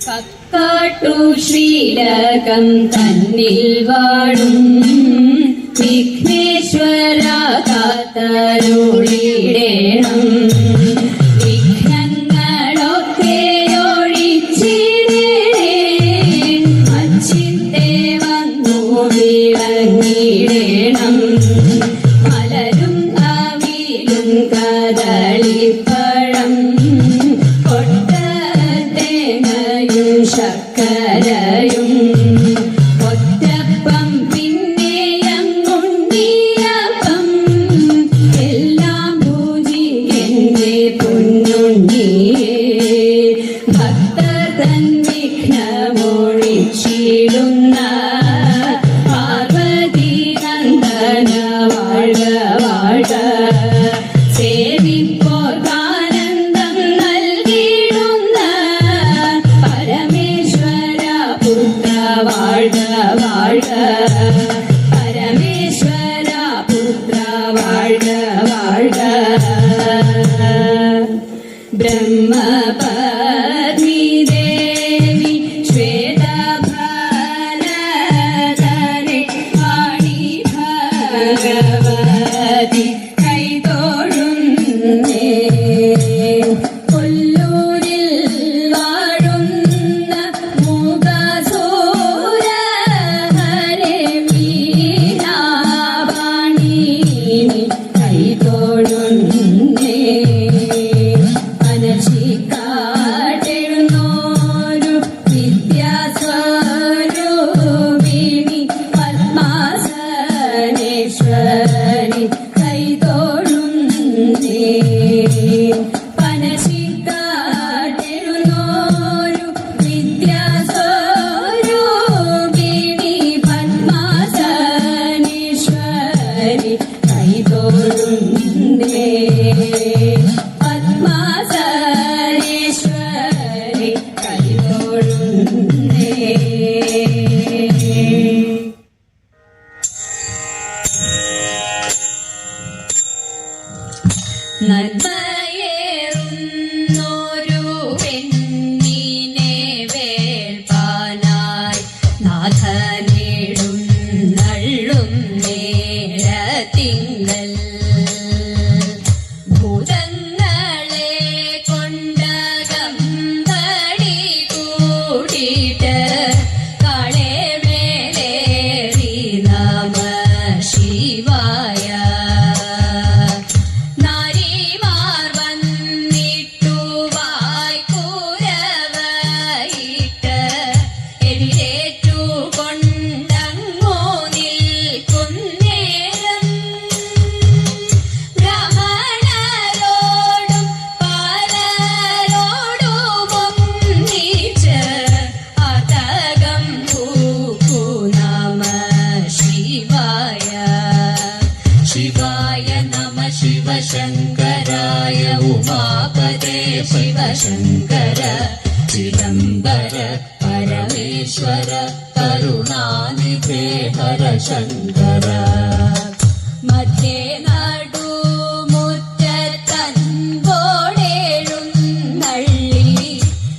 കക്കാട്ടു ശ്രീലകം തന്നിൽ വാഴും വിഘ്നേശ്വര കാത്തരുളിടേണം. വിഘ്നങ്ങളൊക്കെ ഒഴിച്ചിടേ അച്ചിത്തെ വന്നു വിളങ്ങിടേണം. മലരും അവിലും കദളിപ്പഴം കൊട്ടത്തേങ്ങയും ശർക്കരയും ഒറ്റപ്പം പിന്നെയങ്ങുണ്ടിയപ്പം എല്ലാം പൂജിക്കന്റെ പൊന്നുണ്ണിയേ. ഭക്തർ തൻ വിഘ്നമൊഴിച്ചിടുന്ന പാർവതി നന്ദന വാഴ വാഴ. സേവിപ്പോർക്കാനന്ദം നൽകിടുന്ന പരമേശ്വര പുത്ര വാഴ വാഴ. പരമേശ്വര പുത്ര വാഴ വാഴ. ബ്രഹ്മപത്നി ദേവി ശ്വേതഭാരതനെ വാണി ഭഗവതി കൈതൊഴുന്നേ. കൊല്ലൂരിൽ വാഴുന്ന മൂകസൂര ഹരേ വീണാവാണി കൈതൊഴുന്നേ. അനശിക്കാട്ടെഴുന്നോരു വിദ്യാസ്വരൂപിണി പത്മാസനേശ്വരി കൈതൊഴുന്നേ. പനശിക്കാട്ടെഴുന്നോരു വിദ്യാസ്വരൂപിണി പത്മാസനേശ്വരി കൈതൊഴുന്നേ. പത്മാസനേശ്വരി കൈതൊഴുന്നേ. നന്മയേറുന്നൊരു പെണ്ണിനെ വേൾപ്പാനായി നാഥനേടും നള്ളും നേരത്തിങ്കൽ ഭൂതങ്ങളെ കൊണ്ടകമ്പടി കൂടിയിട്ട് കാളെ മേലേറി നമ ശിവായ. നാരിമാർ വന്നിട്ടു വായ്ക്കൂരവയിട്ട് എതിരേറ്റു കൊണ്ടങ്ങോ നിൽക്കുന്നേരം ബ്രാഹ്മണരോടും പാലരോടുമൊന്നിച്ച് അതകം പൂക്കു നമ ശിവായ. ശിവായ നമ ശിവശങ്കരായ ഉമാപദേ ശിവശങ്കര ചിദംബര പരമേശ്വര കരുണാനിധേ ഹര ശങ്കര. മധ്യേ നടുമുറ്റത്തൻപോടെഴുന്നള്ളി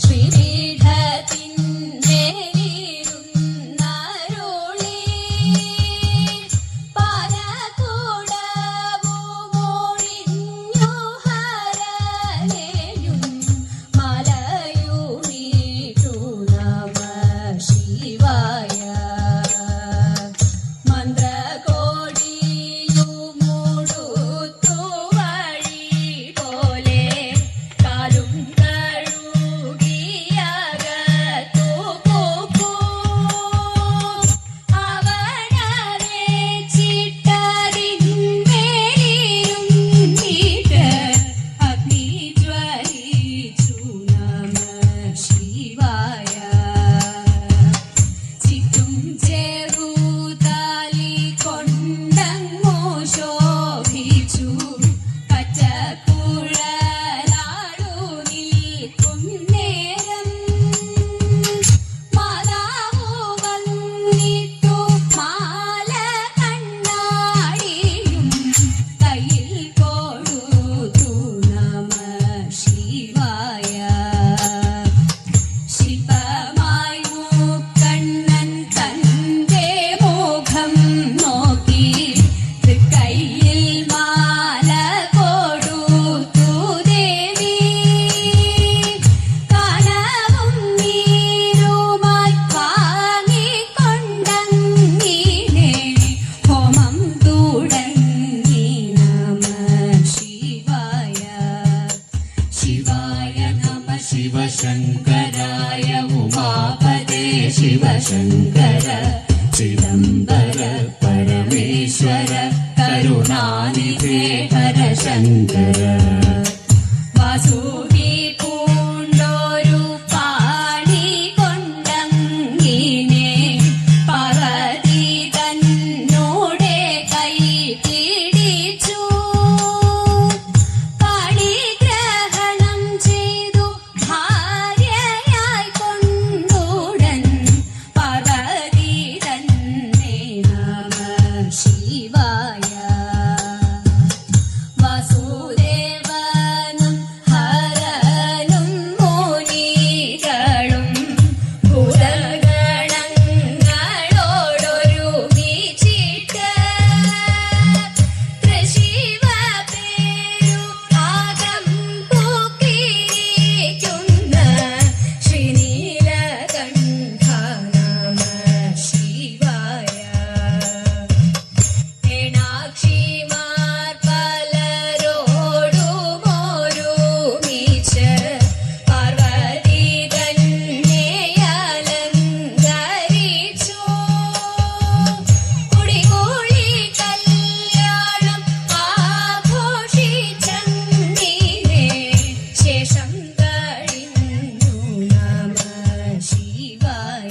ശ്രീപീഠത്തിന്മേലിരുന്നരുളി പാലകൂടവുമൊഴിഞ്ഞു ഹരനെയും മലയുമീട്ടു നമ ശിവായ. മന്ത്രകോടിയുമൂടു ശങ്കര ചിദംബര പരമേശ്വര കരുണാനിധേ ഹര ശങ്കര. വാസുകി പൂണ്ടൊരു പാണി കൊണ്ടങ്ങിനെ പാർവതി തന്നോടെ കൈ പിടിച്ചു പാണിഗ്രഹണം ചെയ്തു ഭാര്യയായി കൊണ്ടുടൻ പാർവതി തന്നെ നമഃ ശിവായ. വാസുദേവനും ഹരനും മുനികളും ഭൂതഗണങ്ങളോടൊരുമിച്ചിട്ട് തൃശിവപേരു ആകം പൂക്കിയിരിക്കുന്ന ശ്രീനീലകണ്ഠ നമഃ ശിവായ. ഏണാക്ഷിമാർ പലരോടുമൊരുമിച്ച് പാർവതി തന്നെ അലങ്കരിച്ചു. കുടികൂടി കല്യാണം ആഘോഷിച്ചങ്ങിനെ ശേഷം കഴിഞ്ഞു നമഃ ശിവായ.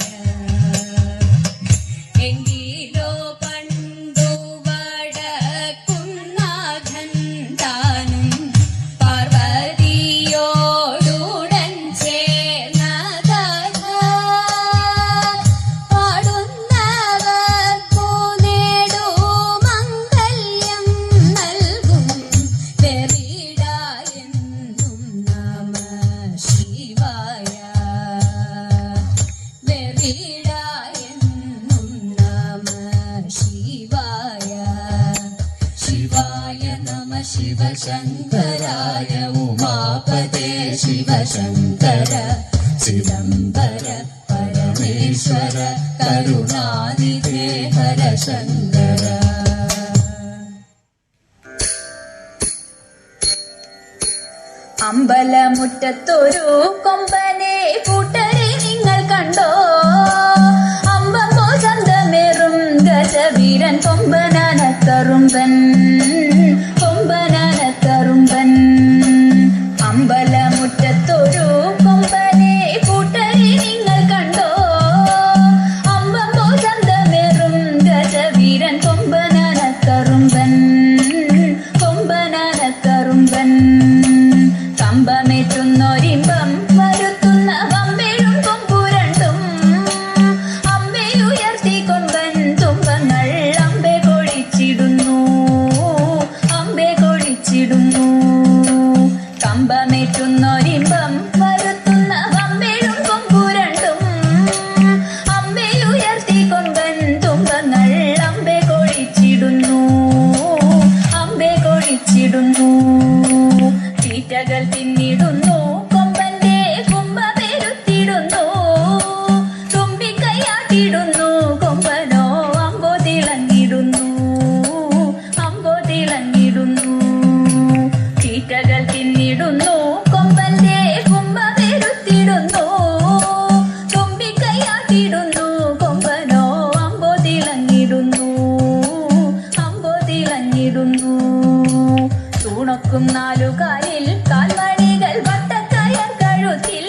എങ്കിലോ പണ്ടു വടക്കുന്നാഥൻ താനും പാർവതിയോടുടൻ ചേർന്ന കഥ പാടുന്നവർക്കു നേടുമംഗല്യം നൽകും വെറിടായെന്നും നമഃ ശിവായ. വെറിടായെന്നും നമഃ ശിവായ. ശിവായ നമ ശിവശങ്കരായ ഉമാപതേ ശിവശങ്കര ചിദംബര പരമേശ്വര കരുണാനിധേ ഹര ശങ്കര. അമ്പലമുറ്റത്തൊരു കൊമ്പനെ കൂട്ടരെ നിങ്ങൾ കണ്ടോ? അമ്പമ്പോ ചന്തമേറും ഗജവീരൻ കൊമ്പനാനക്കറുമ്പൻ കൊമ്പനാനക്കറുമ്പൻ. അമ്പലമുറ്റത്തൊരു കൊമ്പനെ കൂട്ടരെ നിങ്ങൾ കണ്ടോ? അമ്പമ്പോ ചന്തമേറും ഗജവീരൻ കൊമ്പനാനക്കറുമ്പൻ കൊമ്പനാനക്കറുമ്പൻ. കമ്പമേറ്റുന്നൊരിമ്പം വരുത്തുന്ന വമ്പേഴും കൊമ്പുരണ്ടും അമ്പയുയർത്തി കൊമ്പൻ തുമ്പങ്ങൾ അമ്പെ കൊഴിച്ചിടുന്നു അമ്പെ കൊഴിച്ചിടുന്നു. കമ്പമേറ്റുന്നൊരിമ്പം വരുത്തുന്ന വമ്പേഴും കൊമ്പുരണ്ടും അമ്പയുയർത്തി കൊമ്പൻ തുമ്പങ്ങൾ അമ്പെ കൊഴിച്ചിടുന്നു അമ്പെ കൊഴിച്ചിടുന്നു. തീറ്റകൾ തിന്നിടുന്നു കൊമ്പന്റെ കുംഭമെരുത്തിടുന്നു. തുമ്പിക്കൈയാട്ടിടുന്നു കൊമ്പനോ അമ്പോ തിളങ്ങിടുന്നു അമ്പോ തിളങ്ങിടുന്നു. തീറ്റകൾ തിന്നിടുന്നു കൊമ്പന്റെ കുംഭമെരുത്തിടുന്നു. തുമ്പിക്കൈയാട്ടിടുന്നു കൊമ്പനോ അമ്പോ തിളങ്ങിടുന്നു അമ്പോ തിളങ്ങിടുന്നു. തൂണൊക്കും നാലുകാലിൽ കാൽമണികൾ വട്ടക്കയർ കഴുത്തിൽ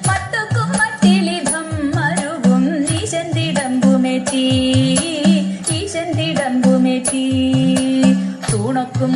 മട്ടുക്കും മട്ടിലിഭം മരുവും ഈശന്തിടമ്പുമേറ്റി ഈശന്തിടമ്പുമേറ്റി. തൂണൊക്കും